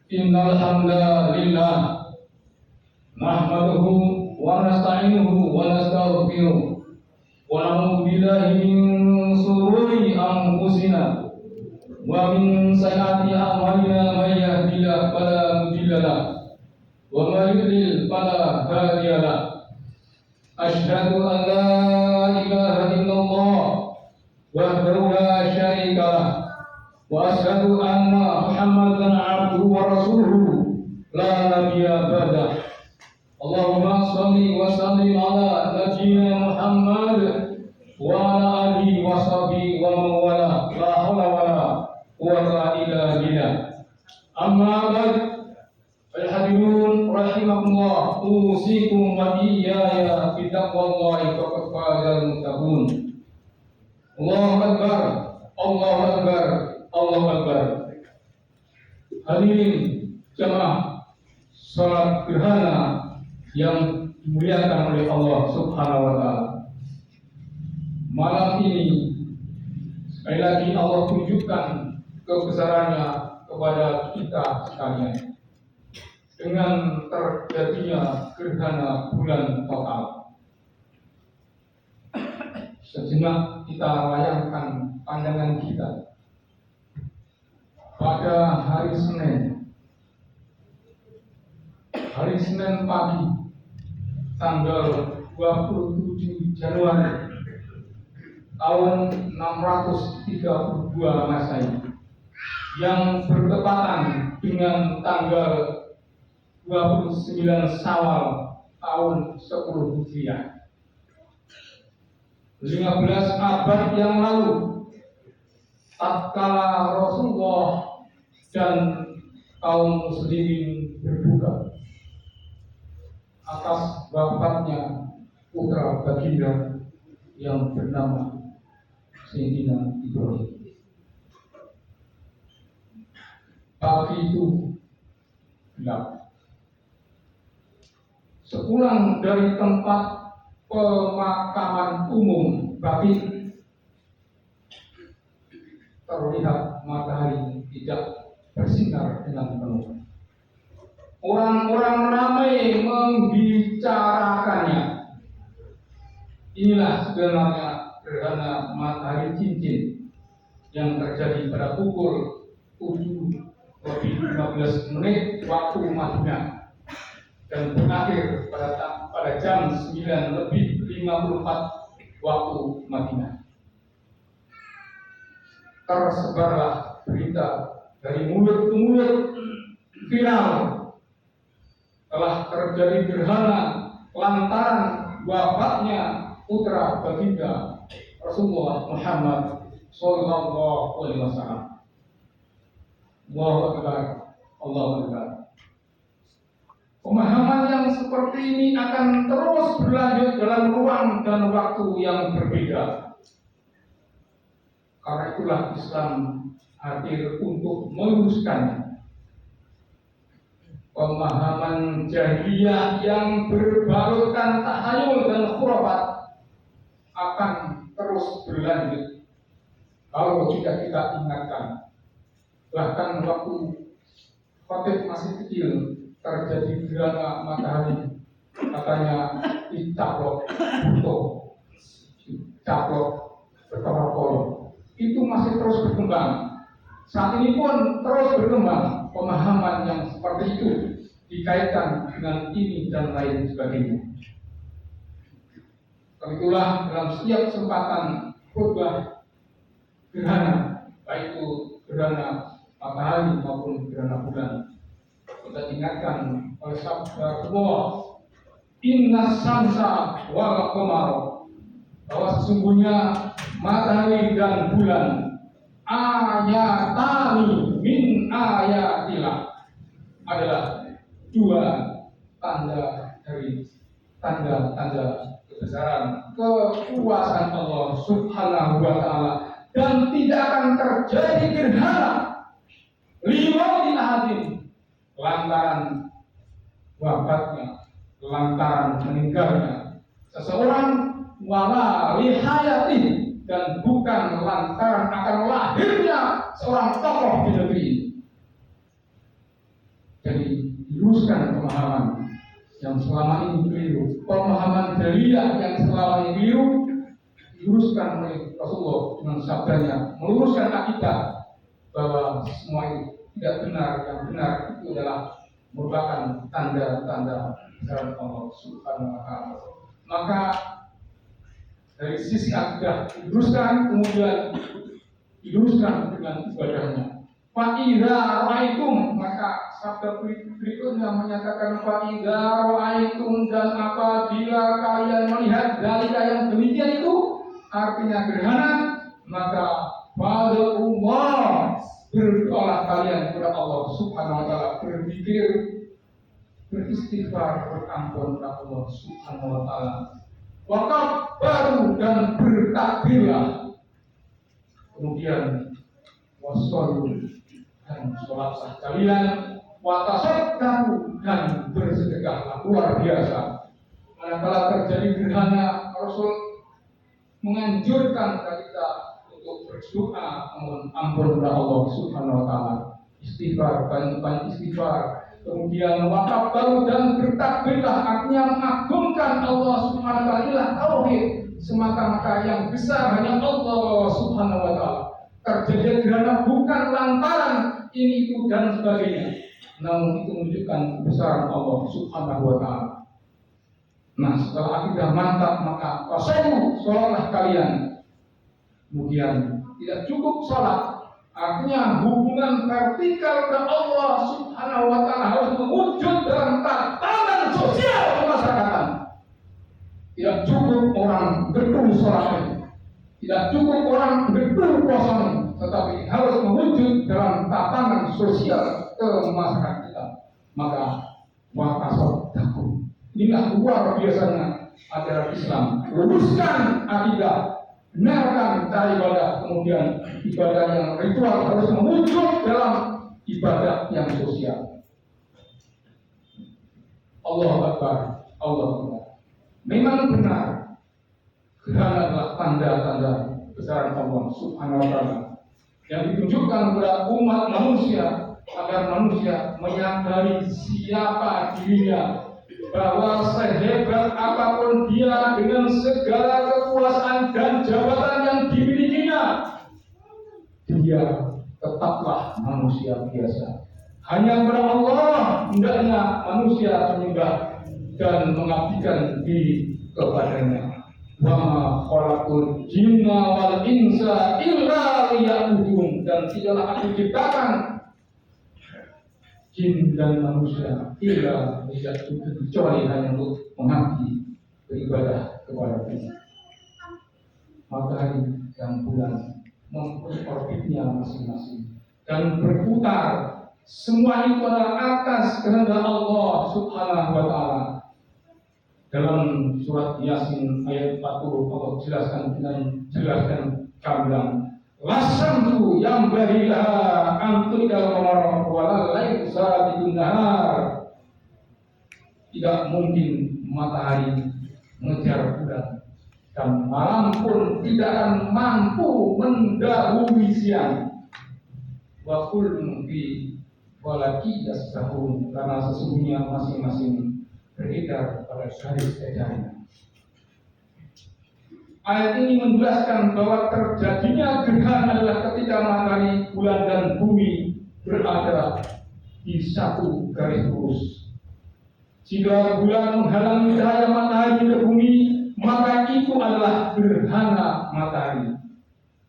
Innal hamdalillah nahmaduhu wa nasta'inuhu wa nastaghfiruh wa na'udzu billahi min shururi anfusina wa min sayyiati a'malina may yahdihillahu fala mudilla lahu wa may yudlil fala hadiya lahu. Asyhadu an la ilaha illallah wahdahu la syarika lahu wa asyhadu anna Muhammadan abduhu wa rasuluhu la nabiyya ba'dah. Allahumma shalli wa sallim ala nabiyyina Muhammad wa ala alihi wa sahbihi wa man wala, la haula wala quwwata illa billah. Amma ba'd, al-hadirun rahimakumullah, usikum wa iyaya bi taqwallahi faqad fazal muttaqun. Allahu akbar, Allahu akbar, Allahu akbar. Hadirin jamaah salat gerhana yang dimuliakan oleh Allah Subhanahu wa taala. Malam ini sekali lagi Allah tunjukkan kebesarannya kepada kita sekalian dengan terjadinya gerhana bulan total. Sejenak kita layangkan pandangan kita pada hari Senin pagi tanggal 27 Januari tahun 632 Masehi yang bertepatan dengan tanggal 29 Syawal tahun 10 Hijriah. 15 abad yang lalu, tatkala Rasulullah dan kaum muslimin berduka atas wafatnya putra baginda yang bernama Sayyidina Ibrahim. Pagi itu gelap. Sepulang dari tempat pemakaman umum Baqi, terlihat matahari tidak bersinar dengan penuh. Orang-orang ramai membicarakannya. Inilah sebenarnya gerhana matahari cincin yang terjadi pada pukul 7:15 waktu Madinah dan berakhir pada jam 9:54 waktu Madinah. Tersebarlah berita dari mulut ke mulut viral telah terjadi gerhana lantaran wafatnya putra baginda Rasulullah Muhammad sallallahu alaihi wasallam. Allahu akbar, Allahu akbar. Pemahaman yang seperti ini akan terus berlanjut dalam ruang dan waktu yang berbeda. Karena itulah Islam hadir untuk meluruskan pemahaman jahiliyah yang berbalutkan tahayul dan khurafat akan terus berlanjut kalau tidak kita ingatkan. Bahkan waktu Khatib masih kecil terjadi gerhana matahari, katanya dicaplok butuh, dicaplok berkolor-kolor. Itu masih terus berkembang. Saat ini pun terus berkembang pemahaman yang seperti itu dikaitkan dengan ini dan lain sebagainya. Itulah dalam setiap kesempatan khutbah gerhana, baik itu gerhana matahari maupun gerhana bulan, kita ingatkan oleh sabda Allah, Inna samsa wal qamar, bahwa sesungguhnya matahari dan bulan ayatani min ayatillah, adalah dua tanda dari tanda-tanda kebesaran kekuasaan Allah Subhanahu wa taala, dan tidak akan terjadi gerhana limauti ahadin, lantaran wafatnya, lantaran meninggalnya seseorang, wala lihayati, dan bukan lantaran akan lahirnya seorang tokoh di negeri ini. Jadi luruskan pemahaman yang selama ini keliru, pemahaman daliyah yang selama ini keliru, diluruskan oleh Rasulullah dengan sabdanya, meluruskan akidah bahwa semua itu tidak benar. Yang benar itu adalah merupakan tanda-tanda dari Allah Subhanahu wa Ta'ala. Maka dari sisi akidah diluruskan, kemudian diluruskan dengan ibadahnya. Fa'idha ra'aitum, maka sabda berikutnya menyatakan fa'idha ra'aitum, dan apabila kalian melihat dalika yang demikian itu, artinya gerhana, maka pada Allah berdoalah kalian kepada Allah Subhanahu wa Ta'ala, berzikir, beristighfar, berampun kepada Allah Subhanahu wa Ta'ala. Wakaf baru dan bertakbirlah. Kemudian wassalu dan sholatlah kalian, watasaddaqu dan bersedekahlah. Luar biasa. Manakala terjadi gerhana, Rasul menganjurkan kita untuk berdoa ampun kepada Allah Subhanahu wa Ta'ala, istighfar, banyak istighfar. Kemudian wakaf baru dan bertakbirlah, artinya mengagungkan Allah Subhanahu wa Ta'ala. Inilah tauhid semata-mata, yang besar hanya Allah Subhanahu wa Ta'ala. Terjadi gerhana bukan lantaran ini itu dan sebagainya, namun itu menunjukkan kebesaran Allah Subhanahu wa Ta'ala. Nah, setelah akidah mantap, maka sholatlah kalian. Kemudian tidak cukup sholat, artinya hubungan vertikal ke Allah Subhanahu wa Ta'ala harus mewujud dalam tatanan sosial kemasyarakatan. Tidak cukup orang betul sholatnya, tidak cukup orang betul puasanya, tetapi harus mewujud dalam tatanan sosial kemasyarakatan kita. Maka watasaddaqu, inilah luar biasanya ajaran Islam. Luruskan akidah, benarkan cara ibadah, kemudian ibadah yang ritual harus mewujud dalam ibadah yang sosial. Allahu Akbar, Allahu Akbar. Memang benar, gerhana adalah tanda-tanda kebesaran Allah Subhanahu wa Ta'ala yang ditunjukkan kepada umat manusia agar manusia menyadari siapa dirinya, bahwa sehebat apapun dia dengan segala kekuasaan dan jabatan yang dimilikinya, dia tetaplah manusia biasa. Hanya kepada Allah hendaknya manusia menyembah dan mengabdikan diri kepadanya. Wa ma khalaqul jinna wal insa illa liya'budun, dan tidaklah aku ciptakan jin dan manusia illa liya'budun, kecuali hanya untuk mengabdi beribadah kepada Allah. Matahari dan bulan mempunyai orbitnya masing-masing dan berputar. Semua itu adalah atas kehendak Allah Subhanahu wa Ta'ala. Dalam surat Yasin ayat 40 Allah jelaskan gamblang, lasamtu yang berilah antu dalam orang walal lain sabiqun nahar. Tidak mungkin matahari mengejar bulan, dan malam pun tidak akan mampu mendahului siang. Wa kullun fi falaki yasbahun, karena sesungguhnya masing-masing beredar pada garis edarnya. Ayat ini menjelaskan bahwa terjadinya gerhana adalah ketika matahari, bulan, dan bumi berada di satu garis lurus. Jika bulan menghalangi cahaya matahari ke bumi, maka itu adalah gerhana matahari.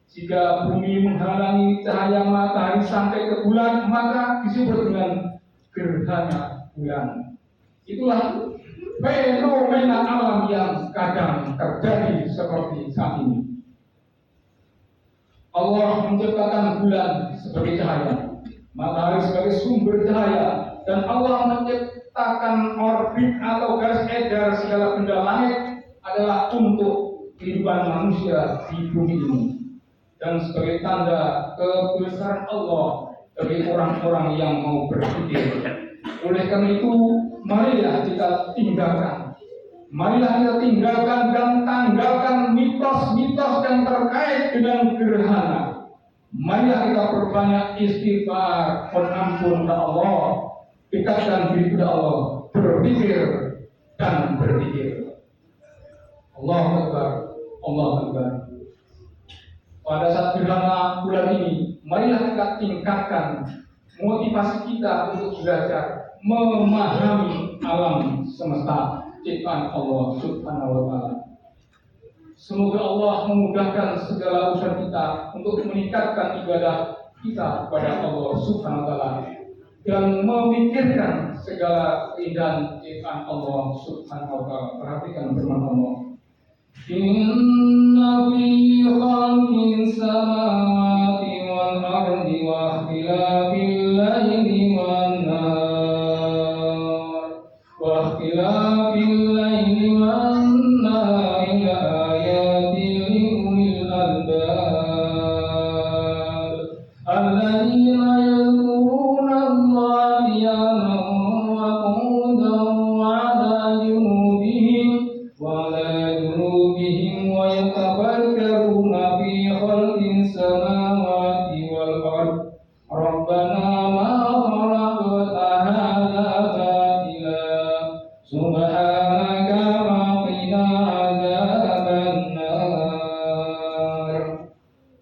Jika bumi menghalangi cahaya matahari sampai ke bulan, maka disebut dengan gerhana bulan. Itulah fenomena alam yang kadang terjadi seperti saat ini. Allah menciptakan bulan sebagai cahaya, matahari sebagai sumber cahaya, dan Allah menciptakan orbit atau garis edar segala benda langit adalah untuk kehidupan manusia di bumi ini, dan sebagai tanda kebesaran Allah bagi orang-orang yang mau berpikir. Oleh karena itu, marilah kita tinggalkan dan tanggalkan mitos-mitos yang terkait dengan gerhana. Marilah kita perbanyak istighfar, mohon ampun kepada Allah, dekatkan diri kepada Allah, berpikir dan berpikir. Allahu Akbar, Allahu Akbar. Pada saat gerhana bulan ini, marilah kita tingkatkan motivasi kita untuk belajar memahami alam semesta ciptaan Allah Subhanahu wa Ta'ala. Semoga Allah memudahkan segala urusan kita untuk meningkatkan ibadah kita kepada Allah Subhanahu wa Ta'ala dan memikirkan segala keindahan ciptaan Allah Subhanahu wa Ta'ala. Perhatikan firman Allah. Inna fi khalqis samawati wal ardi wa ikhtilafil laili wan nahar wa ikhtilafil laili wan nahari la ayatin li ulil albab alladzina yadhkuruna Allaha qiyaman wa qu'udan wa 'ala junubihim wa la ويتفكرون في خلق السماوات والأرض ربنا ما خلقت هذا باطلا سبحانك فقنا عذاب النار.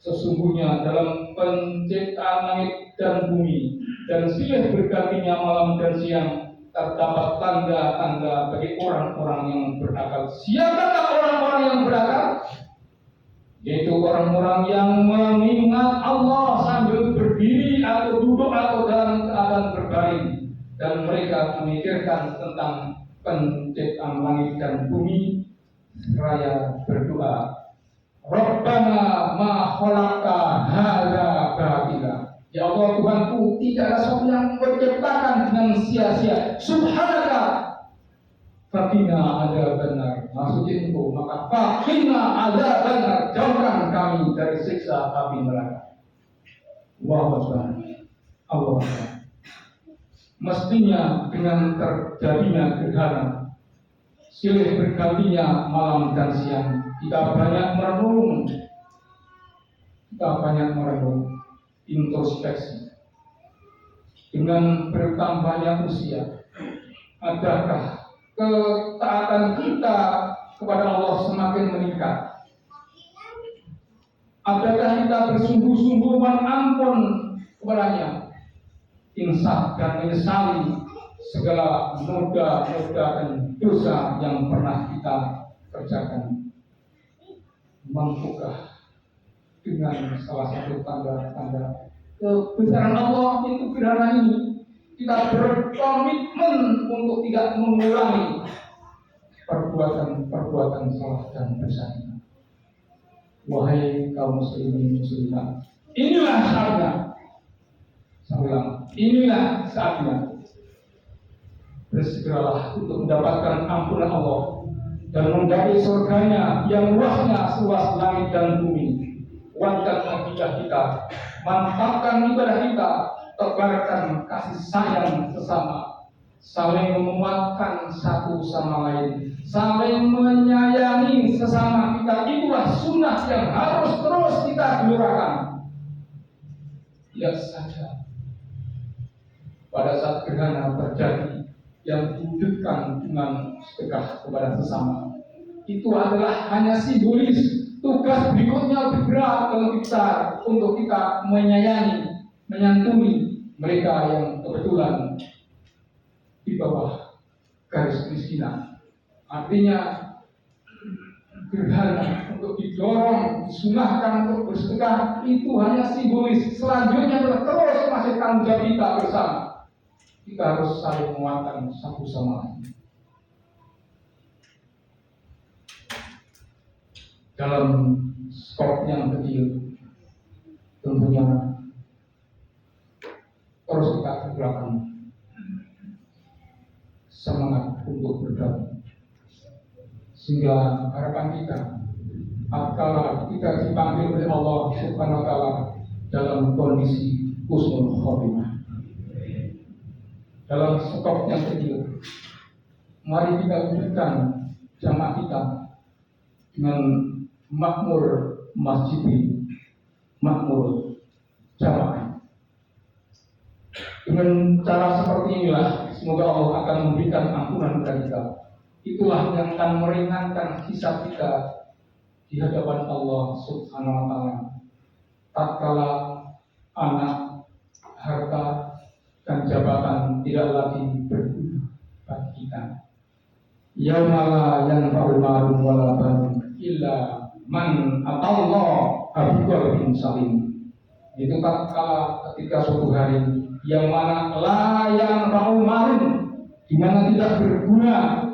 Sesungguhnya dalam penciptaan langit dan bumi dan silih bergantinya malam dan siang terdapat tanda-tanda bagi orang-orang yang berakal. Siapakah orang-orang yang berakal? Yaitu orang-orang yang mengingat Allah sambil berdiri atau duduk atau dalam keadaan berbaring, dan mereka memikirkan tentang penciptaan langit dan bumi seraya berdoa, Rabbana ma khalaqta hadza batila. Ya Allah Tuhanku, tidak ada sesuatu yang menciptakan dengan sia-sia. Subhanaka faqina adzabannar. Maksudnya itu, maka faqina adzabannar, jauhkan kami dari siksa api neraka. Allahu Akbar. Allahu Akbar. Mestinya dengan terjadinya gerhana, silih bergantinya malam dan siang, kita banyak merenung, introspeksi. Dengan bertambahnya usia, adakah ketaatan kita kepada Allah semakin meningkat? Adakah kita bersungguh-sungguh mohon ampun kepadanya, insaf dan menyesali segala noda-noda dan dosa yang pernah kita kerjakan? Mampukah dengan salah satu tanda-tanda kebesaran Allah itu gerhana ini kita berkomitmen untuk tidak mengulangi perbuatan salah dan dosa kita? Wahai kaum muslimin muslimat, inilah saatnya. Saya ulang, inilah saatnya. Bersegeralah untuk mendapatkan ampunan Allah dan menggapai surganya yang luasnya seluas langit dan bumi. Kuatkan akidah kita, mantapkan ibadah kita, tebarkan kasih sayang sesama, saling menguatkan satu sama lain, saling menyayangi sesama kita. Itulah sunnah yang harus terus kita gelorakan. Lihat saja pada saat gerhana terjadi yang diwujudkan dengan sedekah kepada sesama, itu adalah hanya simbolis. Tugas berikutnya lebih berat dan lebih besar untuk kita menyayangi, menyantuni mereka yang kebetulan di bawah garis kemiskinan. Artinya gerhana untuk didorong, disunahkan untuk bersedekah itu hanya simbolis. Selanjutnya adalah terus masih tanggung jawab kita bersama. Kita harus saling menguatkan satu sama lain. Dalam skop yang kecil, tentunya terus kita gerakkan semangat untuk bergabung, sehingga harapan kita apabila kita dipanggil oleh Allah Subhanahu wa Ta'ala dalam kondisi husnul khotimah. Dalam skop yang kecil, mari kita wujudkan jamaah kita dengan makmur masjid, makmur jamaah. Dengan cara seperti inilah semoga Allah akan memberikan ampunan kepada kita. Itulah yang akan meringankan hisab kita di hadapan Allah Subhanahu wa taala. Tatkala anak, harta, dan jabatan tidak lagi berguna bagi kita. Yaumala yanfa'u malun wala banun illa man atallaha biqalbin salim. Itu tatkala ketika suatu hari yang mana la yanfa'u malun, di mana tidak berguna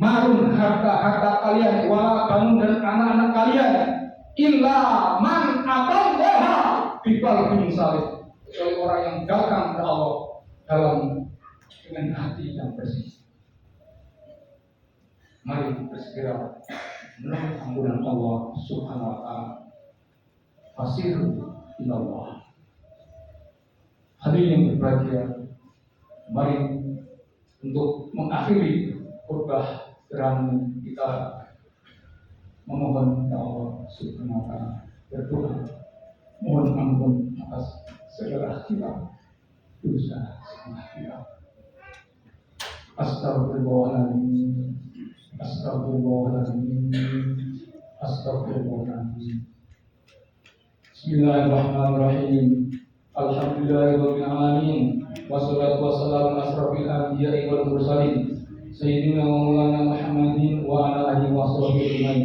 malun, harta kalian, wala banun, dan anak-anak kalian, illa man atallaha biqalbin salim, kecuali orang yang datang ke Allah dengan hati yang bersih. Mari bersegera menuntut ampunan Allah Subhanahu wa taala. Fasiru ilallah. Hadirin yang berbahagia, mari untuk mengakhiri khutbah geram kita memohon kepada Allah Subhanahu wa taala, berdoa mohon ampun atas segala khilaf dosa segala khilaf. Astagfirullahaladzim, astagfirullahaladzim, astagfirullahaladzim. Bismillahirrahmanirrahim. Alhamdulillahirabbil alamin. Wassalatu wassalamu ala asrofil anbiya'i wal mursalin sayyidina wa maulana Muhammadin wa ala alihi washabbihi ajmain.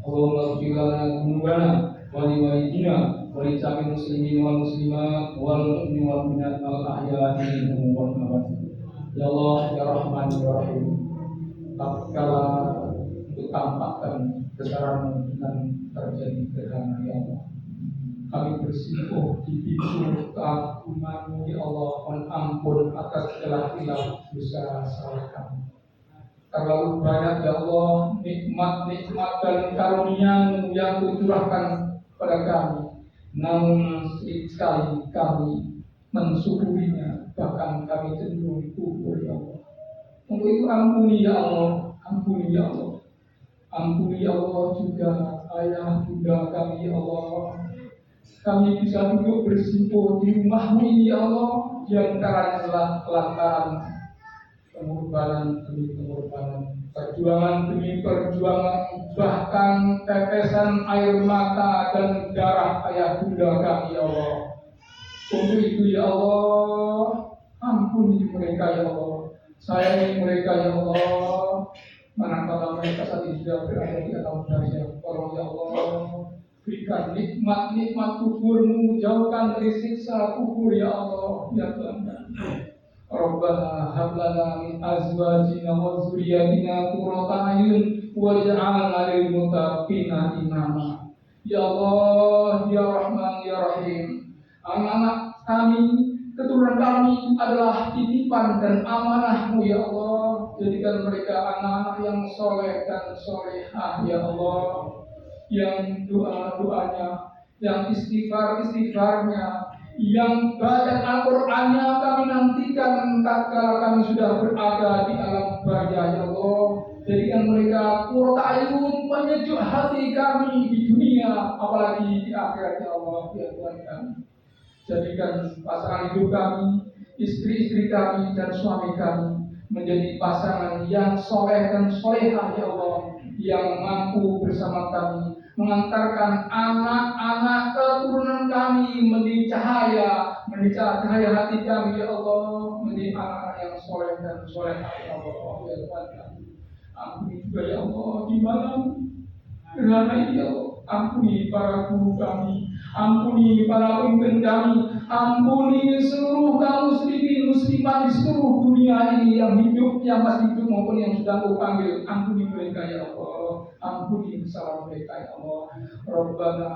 Allahumma ighfir lana dzunubana wa li walidina wa li jami'il muslimin wal muslimat wal mu'minin wal mu'minat wal ahya'i minhum wal amwat. Ya Allah, ya Rahman, ya Rahim, tatkala untuk tampakkan besaran dan terjadi gerhana, ya Allah, kami bersimpuh di pintu keagungan-Mu, ya Allah, mohon ampun atas segala khilaf dosa salah kami. Terlalu banyak, ya Allah, nikmat-nikmat dan karunia-Mu yang Kau curahkan pada kami, namun sedikit sekali kami mensyukurinya, bahkan kami cenderung kufur, ya Allah. Untuk itu ampuni, ya Allah, ampuni, ya Allah, ampuni, ya Allah, juga ayah bunda kami, ya Allah. Kami bisa duduk bersimpuh di rumah-Mu ini, ya Allah, di antaranya adalah kelantaran pengorbanan demi pengorbanan, perjuangan demi perjuangan, bahkan tetesan air mata dan darah ayah bunda kami, ya Allah. Untuk itu, ya Allah, ampuni mereka, ya Allah, sayangi mereka, ya Allah, manakala mereka saat ini sudah berada di alam barzakh. Tolong, ya Allah, berikan nikmat-nikmat kubur-Mu, jauhkan dari siksa kubur, ya Allah, ya Tuhan. Rabbana hab lana min azwajina wa dzurriyyatina qurrata a'yun waj'alna lil muttaqina imama. Ya Allah, ya Rahman, ya Rahim, anak-anak kami, keturunan kami adalah titipan dan amanah-Mu, ya Allah. Jadikan mereka anak-anak yang soleh dan solehah, ya Allah, yang doa-doanya, yang istighfar-istighfarnya, yang baca Al-Qur'annya kami nantikan tatkala kami sudah berada di alam barzakh, ya Allah. Jadikan mereka qurrata a'yun, penyejuk hati kami di dunia, apalagi di akhirat, ya Allah, ya Tuhan kami. Jadikan pasangan hidup kami, istri-istri kami, dan suami kami menjadi pasangan yang soleh dan solehah, ya Allah, yang mampu bersama kami mengantarkan anak-anak keturunan kami menjadi cahaya hati kami, ya Allah, menjadi anak-anak yang soleh dan solehah, ya Allah, ya Tuhan kami. Ampuni juga, ya Allah, di malam gerhana ini, ya Allah. Ampuni para guru kami, ampuni para pemimpin kami, ampuni seluruh kaum muslimin muslimat di seluruh dunia ini yang hidup, yang masih hidup maupun yang sudah Kau panggil. Ampuni mereka, ya Allah, ampuni kesalahan mereka, ya Allah. Rabbana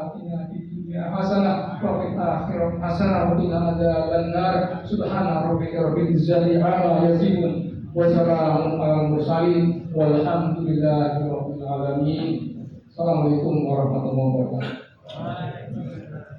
atina fid dunya hasanah wa fil akhirati hasanah wa qina adzabannar. Subhana rabbika rabbil izzati amma yasifun wa salamun alal mursalin walhamdulillahi rabbil alamin. Assalamualaikum warahmatullahi wabarakatuh.